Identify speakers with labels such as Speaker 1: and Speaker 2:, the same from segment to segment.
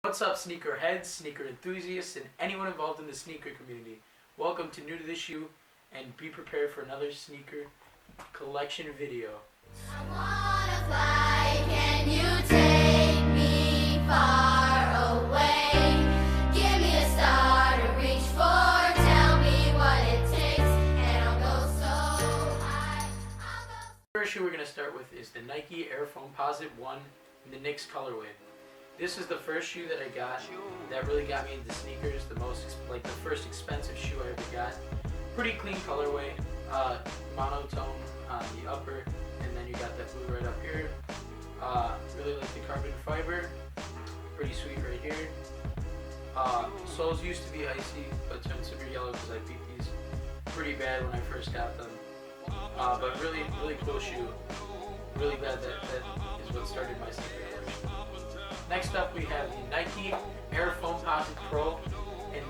Speaker 1: What's up, sneaker heads, sneaker enthusiasts, and anyone involved in the sneaker community? Welcome to New to the Shoe, and be prepared for another sneaker collection video.
Speaker 2: I wanna fly, can you take me far away? Give me a star to reach for, tell me what it takes, and I'll go so high.
Speaker 1: The first shoe we're going to start with is the Nike Air Foamposite 1 in the Knick's colorway. This is the first shoe that I got that really got me into sneakers, the first expensive shoe I ever got. Pretty clean colorway, monotone on the upper, and then you got that blue right up here. Really like the carbon fiber, pretty sweet right here. Soles used to be icy, but turned super yellow because I beat these pretty bad when I first got them. But really cool shoe. Really glad that is what started my sneaker collection. Next up, we have the Nike Air Foamposite Pro in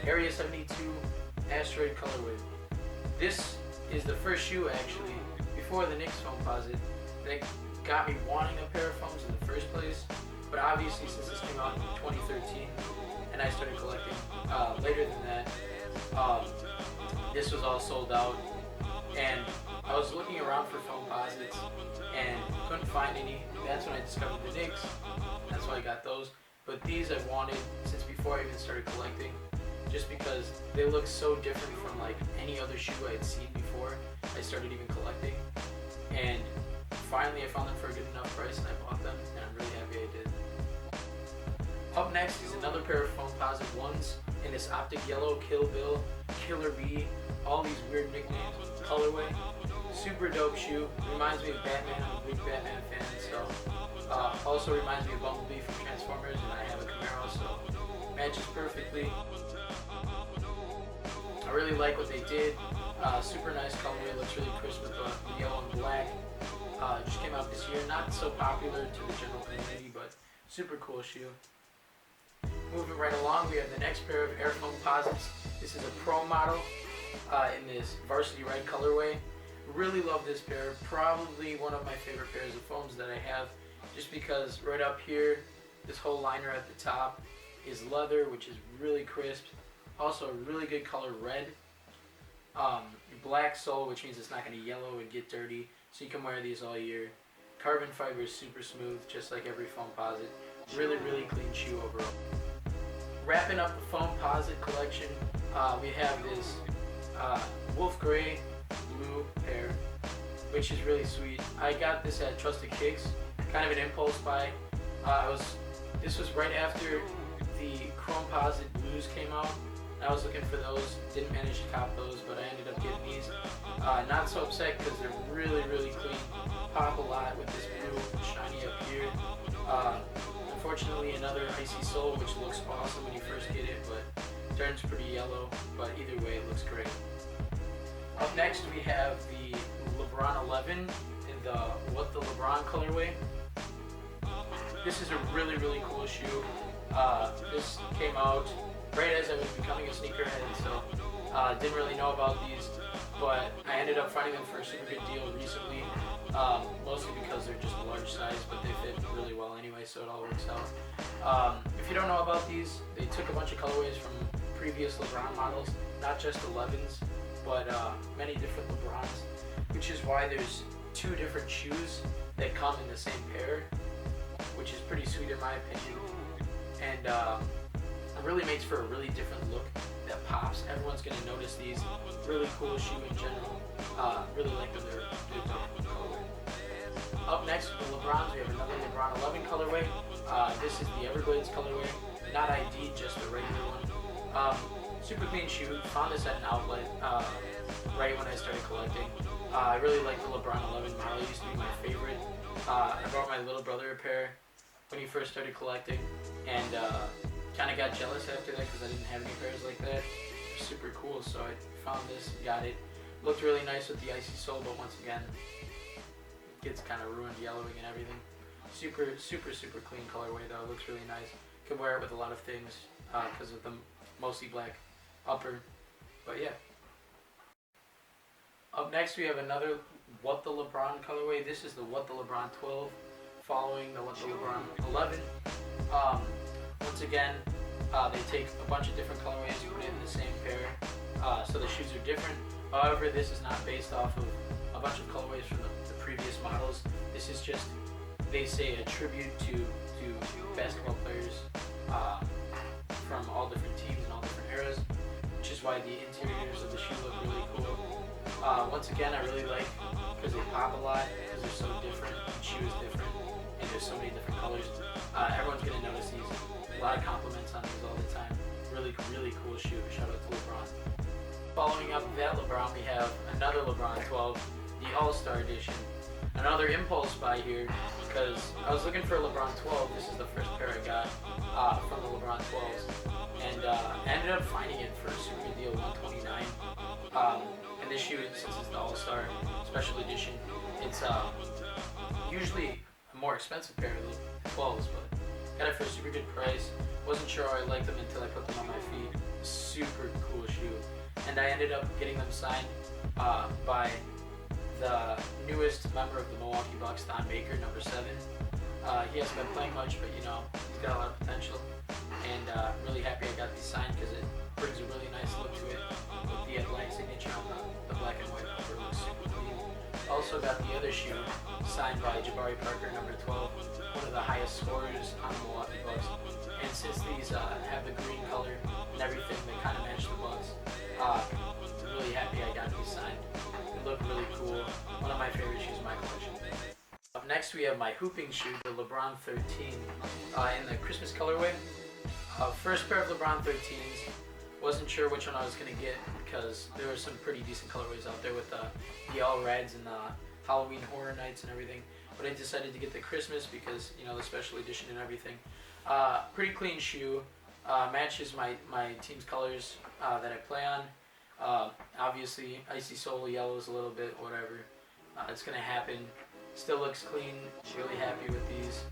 Speaker 1: the Area 72 Asteroid colorway. This is the first shoe, actually, before the Knick's Foamposite, that got me wanting a pair of foams in the first place. But obviously, since this came out in 2013, and I started collecting later than that, this was all sold out. And I was looking around for Foamposites and couldn't find any. That's when I discovered the Knicks. That's why I got those. But these I've wanted since before I even started collecting, just because they look so different from like any other shoe I had seen before I started even collecting. And finally I found them for a good enough price and I bought them, and I'm really happy I did. Up next is another pair of Foamposite ones in this Optic yellow, Kill Bill, Killer Bee, all these weird nicknames, colorway. Super dope shoe. Reminds me of Batman. I'm a big Batman fan, so also reminds me of Bumblebee from Transformers, and I have a Camaro, so matches perfectly. I really like what they did. Super nice colorway. Looks really crisp with the yellow and black. Just came out this year. Not so popular to the general community, but super cool shoe. Moving right along, we have the next pair of Air Foamposites. This is a Pro model in this Varsity Red colorway. Really love this pair. Probably one of my favorite pairs of foams that I have, just because right up here, this whole liner at the top is leather, which is really crisp. Also a really good color, red. Black sole, which means it's not going to yellow and get dirty, so you can wear these all year. Carbon fiber is super smooth, just like every Foamposite. Really clean shoe overall. Wrapping up the Foamposite collection, we have this wolf gray blue pair, which is really sweet. I got this at Trusted Kicks, kind of an impulse buy. This was right after the Chromposite blues came out. I was looking for those, didn't manage to cop those, but I ended up getting these. Not so upset because they're really clean. Pop a lot with this blue shiny up here. Unfortunately, another icy sole, which looks awesome when you first get it, but turns pretty yellow. But either way, it looks great. Up next, we have the Lebron 11 in the What the Lebron colorway. This is a really cool shoe. This came out right as I was becoming a sneakerhead, so didn't really know about these, but I ended up finding them for a super good deal recently, mostly because they're just a large size, but they fit really well anyway, so it all works out. If you don't know about these, they took a bunch of colorways from previous Lebron models, not just 11s, but many different Lebrons, which is why there's two different shoes that come in the same pair, which is pretty sweet in my opinion, and it really makes for a really different look that pops. Everyone's going to notice these. Really cool shoe in general. Really like them. They're dope colorway. Up next with the Lebrons, we have another Lebron 11 colorway. This is the Everglades colorway, not ID, just a regular one. Super clean shoe. Found this at an outlet right when I started collecting. I really like the Lebron 11 model. It used to be my favorite. I bought my little brother a pair when he first started collecting, and kind of got jealous after that because I didn't have any pairs like that. Super cool, so I found this, got it. Looked really nice with the icy sole, but once again, it gets kind of ruined yellowing and everything. Super clean colorway though. Looks really nice. Can wear it with a lot of things because of the mostly black upper. But yeah. Up next, we have another What the Lebron colorway. This is the What the Lebron 12, following the What the Lebron 11. again, they take a bunch of different colorways, put it in the same pair, so the shoes are different. However, this is not based off of a bunch of colorways from the previous models. This is just, they say, a tribute to basketball players from all different teams and all different eras, which is why the interiors of the shoe look really cool. Once again, I really like because they pop a lot, because they're so different, each shoe is different, and there's so many different colors. Everyone's going to notice these. A lot of compliments on these all the time. Really, really cool shoe. Shout out to Lebron. Following up that LeBron, we have another LeBron 12, the All-Star Edition. Another impulse buy here, because I was looking for a LeBron 12. This is the first pair I got from the LeBron 12s, and I ended up finding it for a super good deal, $129. And this shoe, since it's the All-Star Special Edition, it's usually a more expensive pair of the 12s, but got it for a super good price. Wasn't sure I liked them until I put them on my feet. Super cool shoe, and I ended up getting them signed by the newest member of the Milwaukee Bucks, Don Baker, number 7. He hasn't been playing much, but you know, he's got a lot of potential, and really happy I got these signed because it brings a really nice look to it with the Atlantic signature on the black and white cover. Looks super clean. Also got the other shoe signed by Jabari Parker, number 12, one of the highest scorers on the Milwaukee Bucks. And since these have the green color and everything, they kind of match the Bucks. Really happy I got these signed. They look really cool. One of my favorite shoes in my collection. Up next, we have my hooping shoe, the LeBron 13, in the Christmas colorway. First pair of LeBron 13s. Wasn't sure which one I was going to get because there were some pretty decent colorways out there with the all reds and the Halloween Horror Nights and everything. But I decided to get the Christmas because, you know, the special edition and everything. Pretty clean shoe. Matches my team's colors that I play on. Obviously, icy sole, yellows a little bit, whatever. It's going to happen. Still looks clean. Really happy with these.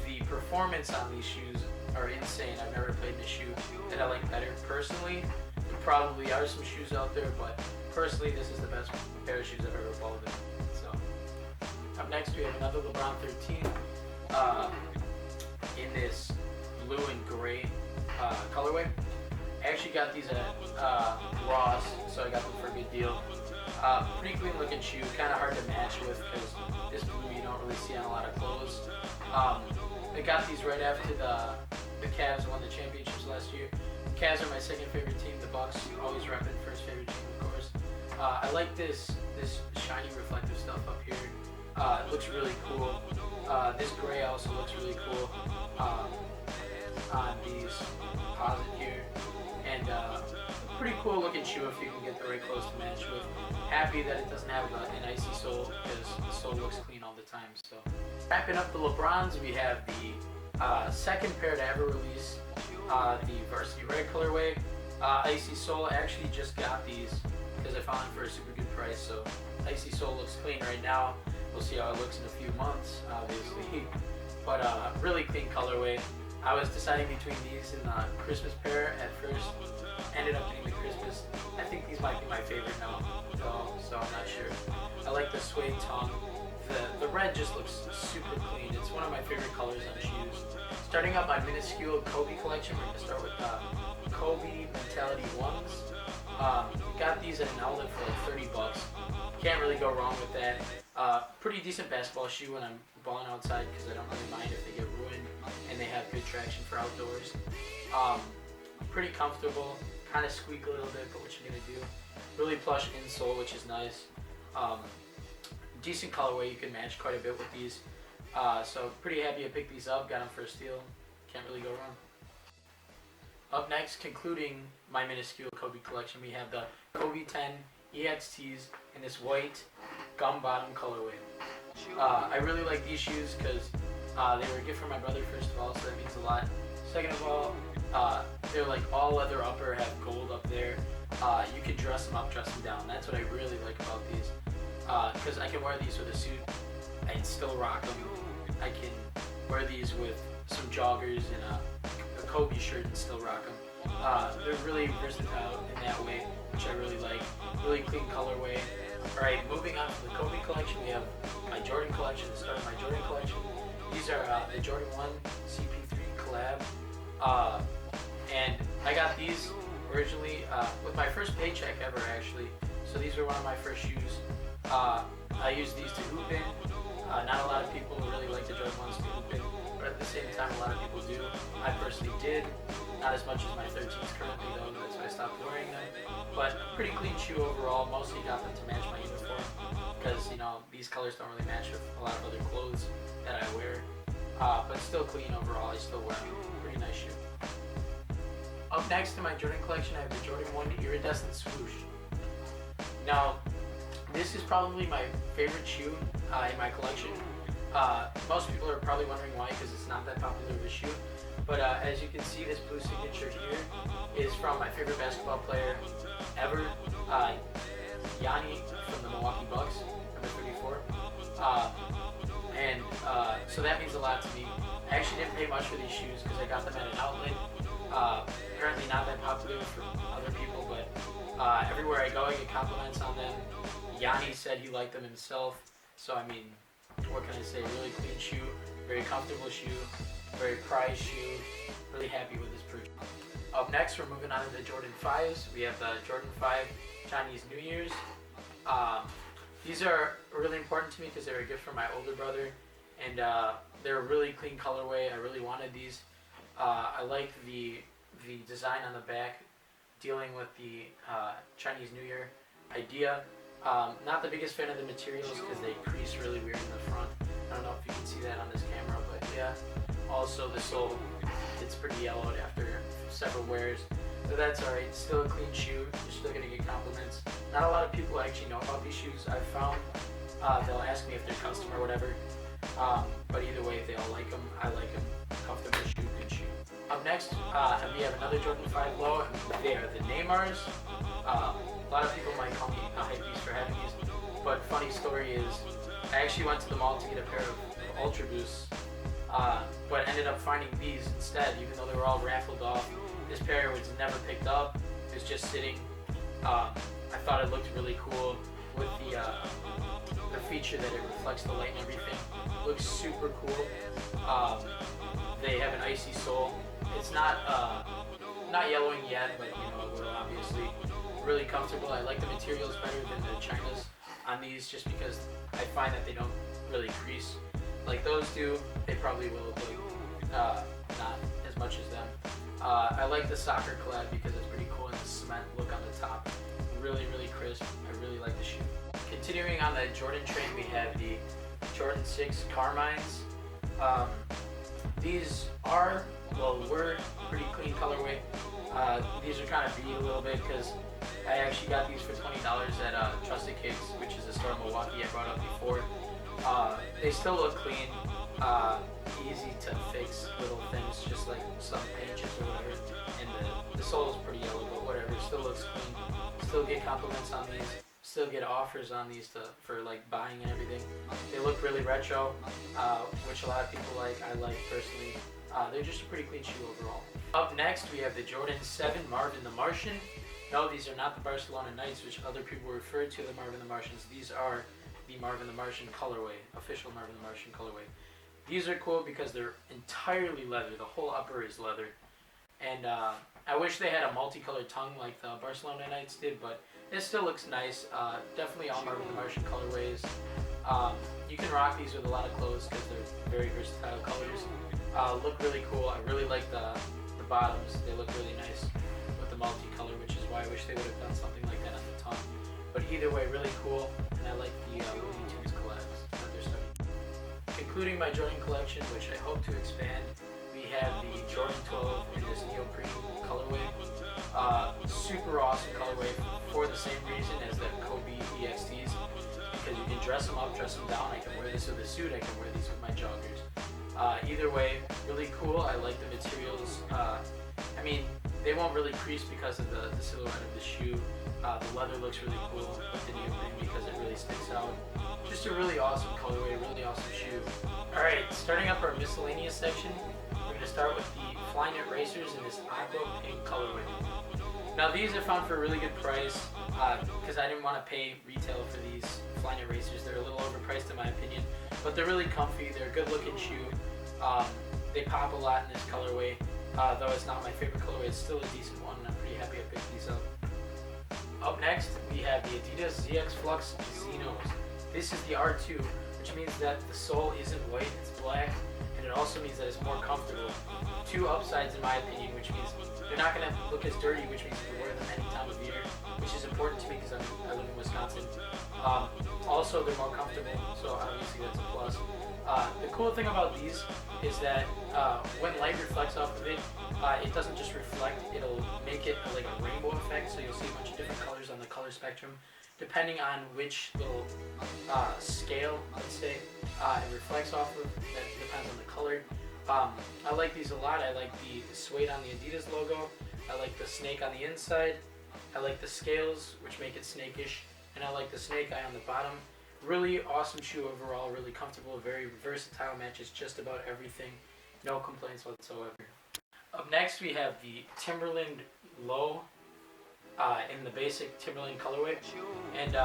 Speaker 1: The performance on these shoes are insane. I've never played in a shoe that I like better personally. There probably are some shoes out there, but personally this is the best pair of shoes I've ever balled in. So, up next we have another LeBron 13 in this blue and gray colorway. I actually got these at Ross, so I got them for a good deal. Pretty clean looking shoe, kind of hard to match with because this blue you don't really see on a lot of clothes. I got these right after the Cavs won the championships last year. The Cavs are my second favorite team. The Bucks always repping first favorite team, of course. I like this shiny reflective stuff up here. It looks really cool. This gray also looks really cool on these composite here, and pretty cool looking shoe if you can get the right clothes to match with. Happy that it doesn't have an icy sole because the sole looks clean all the time. So wrapping up the LeBrons, we have the second pair to ever release the Varsity Red colorway. Icy sole, I actually just got these because I found them for a super good price. So icy sole looks clean right now. We'll see how it looks in a few months, obviously. But really clean colorway. I was deciding between these and the Christmas pair at first. Ended up getting the Christmas. I think these might be my favorite now, so I'm not sure. I like the suede tongue. The red just looks super clean. It's one of my favorite colors on shoes. Starting up my minuscule Kobe collection, we're going to start with the Kobe Mentality 1s. Got these at an outlet for like $30. Can't really go wrong with that. Pretty decent basketball shoe when I'm balling outside because I don't really mind if they get ruined and they have good traction for outdoors. Pretty comfortable, kind of squeak a little bit, but what you're going to do. Really plush insole, which is nice. Decent colorway, you can match quite a bit with these. So pretty happy I picked these up, got them for a steal. Can't really go wrong. Up next, concluding my minuscule Kobe collection, we have the Kobe 10 EXTs in this white gum bottom colorway. I really like these shoes because they were a gift from my brother, first of all, so that means a lot. Second of all, they're like all leather upper, have gold up there. You can dress them up, dress them down. That's what I really like about these. Because I can wear these with a suit and still rock them. I can wear these with some joggers and a Kobe shirt and still rock them. They're really versatile in that way, which I really like. Really clean colorway. Alright, moving on to the Kobe collection, we have my Jordan collection, the start of my Jordan collection. These are the Jordan 1 CP3 collab. And I got these originally with my first paycheck ever, actually. So these were one of my first shoes. I use these to hoop in. Not a lot of people really like the Jordan 1s to hoop in, but at the same time, a lot of people do. I personally did. Not as much as my 13s currently, though. That's why I stopped wearing them. But pretty clean shoe overall. Mostly got them to match my uniform because, you know, these colors don't really match with a lot of other clothes that I wear. But still clean overall. I still wear them. Pretty nice shoe. Up next in my Jordan collection, I have the Jordan 1 Iridescent Swoosh. Now, this is probably my favorite shoe in my collection. Most people are probably wondering why, because it's not that popular of a shoe. But as you can see, this blue signature here is from my favorite basketball player ever, Yanni from the Milwaukee Bucks, number 34. So that means a lot to me. I actually didn't pay much for these shoes because I got them at an outlet. Apparently not that popular for other people, but everywhere I go I get compliments on them. Yanni said he liked them himself, so I mean, what can I say? Really clean shoe, very comfortable shoe, very prized shoe. Really happy with this purchase. Up next, we're moving on to the Jordan 5s. We have the Jordan 5 Chinese New Year's. These are really important to me because they're a gift from my older brother, and they're a really clean colorway. I really wanted these. I like the design on the back, dealing with the Chinese New Year idea. Not the biggest fan of the materials because they crease really weird in the front. I don't know if you can see that on this camera, but yeah. Also the sole, it's pretty yellowed after several wears. But that's alright, still a clean shoe, you're still going to get compliments. Not a lot of people actually know about these shoes. I've found they'll ask me if they're custom or whatever. But either way, they all like them. I like them. Comfortable shoe, good shoe. Up next, we have another Jordan 5 Low. They are the Neymars. A lot of people might call me a hypebeast for having these, but funny story is, I actually went to the mall to get a pair of Ultra Boosts, but ended up finding these instead, even though they were all raffled off. This pair was never picked up. It was just sitting. I thought it looked really cool with the feature that it reflects the light and everything. Looks super cool. They have an icy sole. It's not yellowing yet, but you know it will obviously. Really comfortable. I like the materials better than the Chinas on these just because I find that they don't really crease like those do. They probably will, but not as much as them. I like the soccer collab because it's pretty cool and the cement look on the top. Really, really crisp. I really like the shoe. Continuing on the Jordan train, we have the Jordan 6 Carmines. These were pretty clean colorway. These are kind of beat a little bit because I actually got these for $20 at Trusted Kicks, which is a store in Milwaukee I brought up before. They still look clean, easy to fix little things, just like some paint chips or whatever. And the sole is pretty yellow, but whatever, it still looks clean. Still get compliments on these. Still get offers on these for like buying and everything. They look really retro, which a lot of people like. I like personally. They're just a pretty clean shoe overall. Up next, we have the Jordan 7 Marvin the Martian. No, these are not the Barcelona Knights, which other people refer to the Marvin the Martians. These are the Marvin the Martian colorway, official Marvin the Martian colorway. These are cool because they're entirely leather. The whole upper is leather. And I wish they had a multicolored tongue like the Barcelona Knights did, but it still looks nice. Definitely all Marvin the Martian colorways. You can rock these with a lot of clothes because they're very versatile colors. Look really cool. I really like the bottoms. They look really nice with the multicolor, which is why I wish they would have done something like that on the tongue. But either way, really cool, and I like the Looney Tunes collabs that they're starting. Concluding my Jordan collection, which I hope to expand, we have the Jordan 12 in this Neoprene colorway. Super awesome colorway for the same reason as the Kobe EXTs, because you can dress them up, dress them down. I can wear this with a suit, I can wear these with my joggers. Either way, really cool. I like the materials. I mean, they won't really crease because of the silhouette of the shoe. The leather looks really cool with the neoprene because it really sticks out. Just a really awesome colorway, really awesome shoe. Alright, starting up our miscellaneous section, we're going to start with the Flyknit racers in this aqua pink colorway. Now these I found for a really good price because I didn't want to pay retail for these Flyknit racers. They're a little overpriced in my opinion, but they're really comfy. They're a good looking shoe. They pop a lot in this colorway. Though it's not my favorite colorway, it's still a decent one, and I'm pretty happy I picked these up. Up next, we have the Adidas ZX Flux Xenos. This is the R2, which means that the sole isn't white, it's black, and it also means that it's more comfortable. Two upsides in my opinion, which means they're not going to look as dirty, which means you can wear them any time of year, which is important to me because I live in Wisconsin. Also, they're more comfortable, so obviously that's a plus. The cool thing about these is that when light reflects off of it, it doesn't just reflect, it'll make it like a rainbow effect, so you'll see a bunch of different colors on the color spectrum, depending on which little scale, let's say, it reflects off of. That depends on the color. I like these a lot. I like the suede on the Adidas logo. I like the snake on the inside. I like the scales, which make it snakish, and I like the snake eye on the bottom. Really awesome shoe overall, really comfortable, very versatile, matches just about everything. No complaints whatsoever. Up next we have the Timberland Low in the basic Timberland colorway. And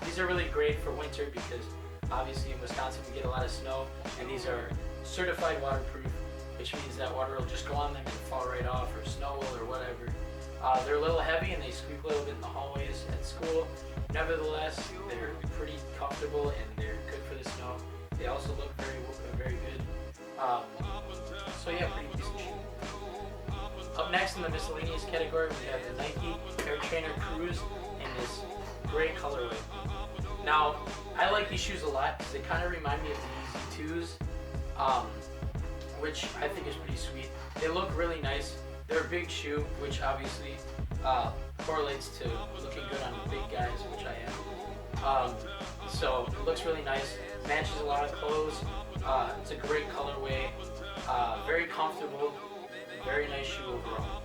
Speaker 1: these are really great for winter because obviously in Wisconsin we get a lot of snow, and these are certified waterproof, which means that water will just go on them and fall right off, or snow will, or whatever. They're a little heavy and they squeak a little bit in the hallways at school. Nevertheless, they're pretty comfortable and they're good for the snow. They also look very good. So yeah, pretty decent shoe. Up next in the miscellaneous category, we have the Nike Air Trainer Cruz in this gray colorway. Now, I like these shoes a lot because they kind of remind me of the Yeezy 2s, which I think is pretty sweet. They look really nice. They're a big shoe, which obviously correlates to looking good on big guys, which I am. So it looks really nice, matches a lot of clothes. It's a great colorway, very comfortable, very nice shoe overall.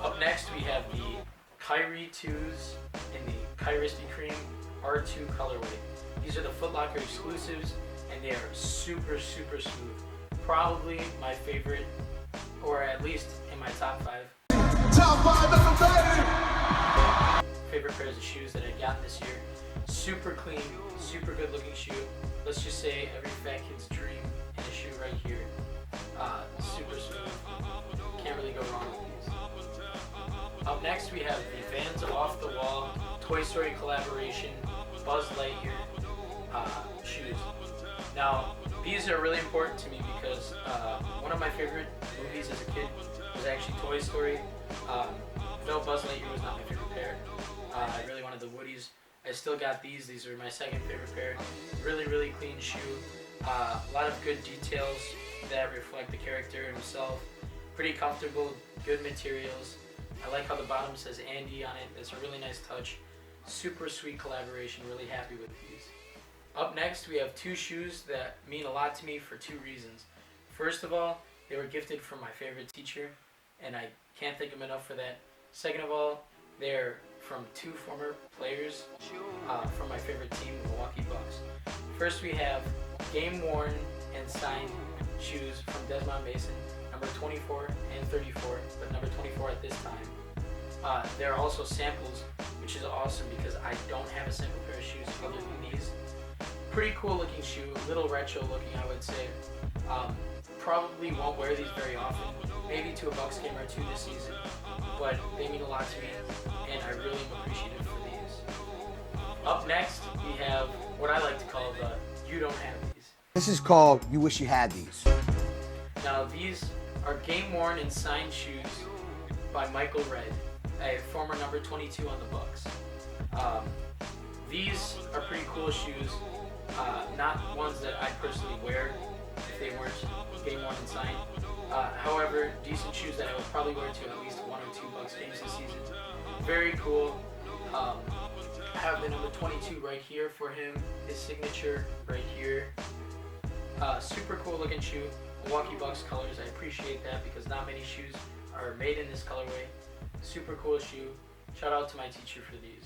Speaker 1: Up next we have the Kyrie 2s in the Krispy Kreme R2 colorway. These are the Foot Locker exclusives, and they are super smooth. Probably my favorite, or at least in my top 5. Favorite pairs of shoes that I've gotten this year. Super clean, super good looking shoe. Let's just say every fat kid's dream in a shoe right here. Super smooth. Can't really go wrong with these. Up next we have the Vans Off the Wall Toy Story collaboration Buzz Lightyear shoes. Now, these are really important to me because one of my favorite movies as a kid was actually Toy Story. Though Buzz Lightyear was not my favorite pair, I really wanted the Woodies. I still got these. These are my second favorite pair. Really clean shoe. A lot of good details that reflect the character himself. Pretty comfortable, good materials. I like how the bottom says Andy on it. It's a really nice touch. Super sweet collaboration. Really happy with these. Up next, we have two shoes that mean a lot to me for two reasons. First of all, they were gifted from my favorite teacher, and I can't thank him enough for that. Second of all, they're from two former players from my favorite team, the Milwaukee Bucks. First, we have game-worn and signed shoes from Desmond Mason, number 24 and 34, but number 24 at this time. There are also samples, which is awesome because I don't have a sample pair of shoes other than these. Pretty cool looking shoe, a little retro looking, I would say. Probably won't wear these very often, maybe to a Bucks game or two this season, but they mean a lot to me, and I really am appreciative for these. Up next, we have what I like to call the You Don't Have These.
Speaker 3: This is called You Wish You Had These.
Speaker 1: Now, these are game-worn and signed shoes by Michael Redd, a former number 22 on the Bucks. These are pretty cool shoes, not ones that I personally wear if they weren't game-worn and signed. However, decent shoes that I would probably wear to at least one or two Bucks games this season. Very cool. I have the number 22 right here for him, his signature right here. Super cool looking shoe. Milwaukee Bucks colors, I appreciate that because not many shoes are made in this colorway. Super cool shoe. Shout out to my teacher for these.